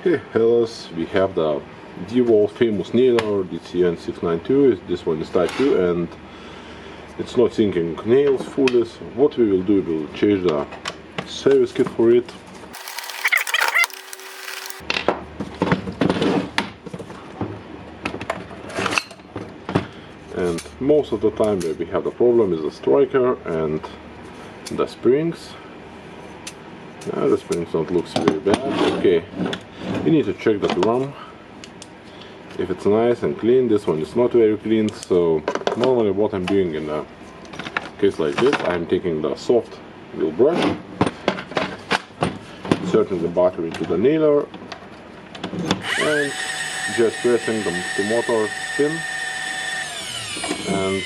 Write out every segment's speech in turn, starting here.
Hey fellas, we have the Dewalt famous nailer DCN692. This one is Type 2 and it's not sinking nails fully, so what we will do, we will change the service kit for it. And most of the time where we have the problem is the striker and the springs. The springs don't look very bad. Okay, we need to check the drum if it's nice and clean. This one is not very clean, so normally what I'm doing in a case like this, I'm taking the soft wheel brush, inserting the battery into the nailer and just pressing the motor pin and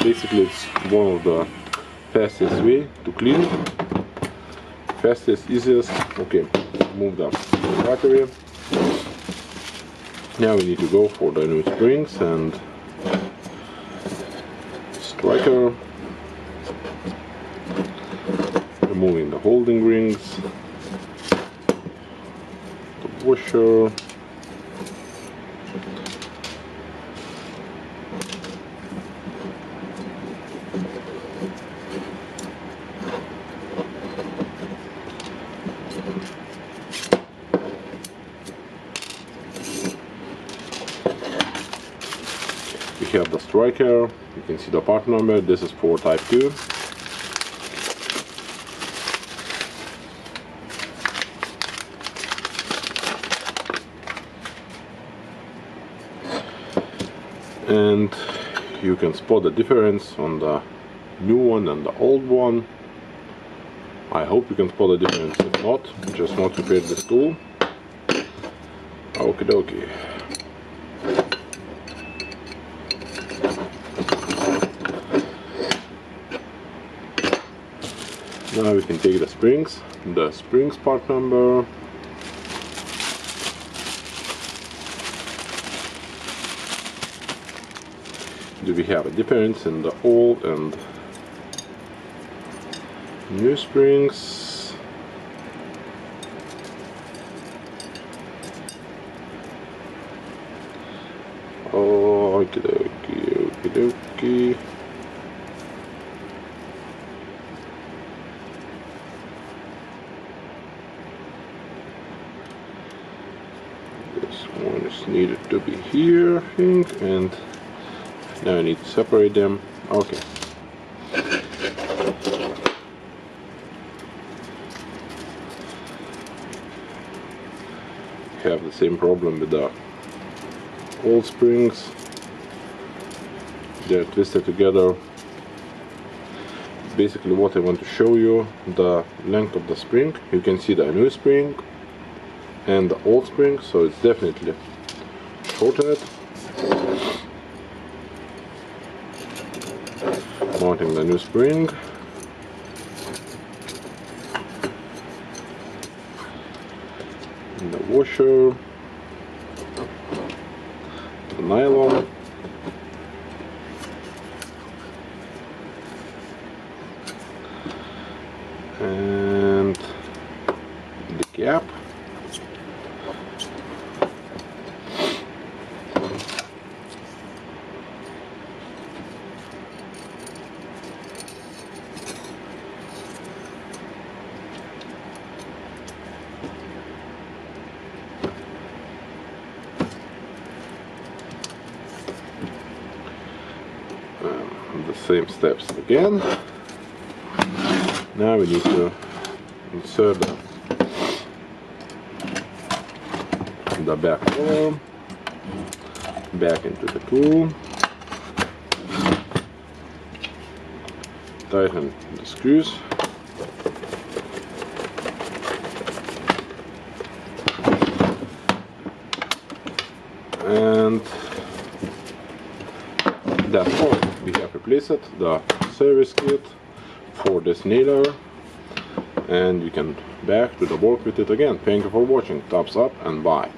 basically it's one of the fastest way to clean it. Fastest, easiest. Okay, move the battery. Now we need to go for the new springs and striker. Removing the holding rings, the washer, we have the striker. You can see the part number. This is for Type 2. And you can spot the difference on the new one and the old one. I hope you can spot the difference. If not, just not repair this tool. Okie dokie. Now we can take the springs part number. Do we have a difference in the old and new springs? Oh, okie dokie, okie dokie. This one is needed to be here, I think, and now I need to separate them. Okay. Have the same problem with the old springs. They're twisted together. Basically what I want to show you, the length of the spring. You can see the new spring and the old spring, so it's definitely shortened. Mounting the new spring. The washer. The nylon. And the cap. The same steps again. Now we need to insert the back column back into the tool, tighten the screws, and that's all. We have replaced the service kit for this nailer, and you can back to the work with it again. Thank you for watching. Thumbs up and bye.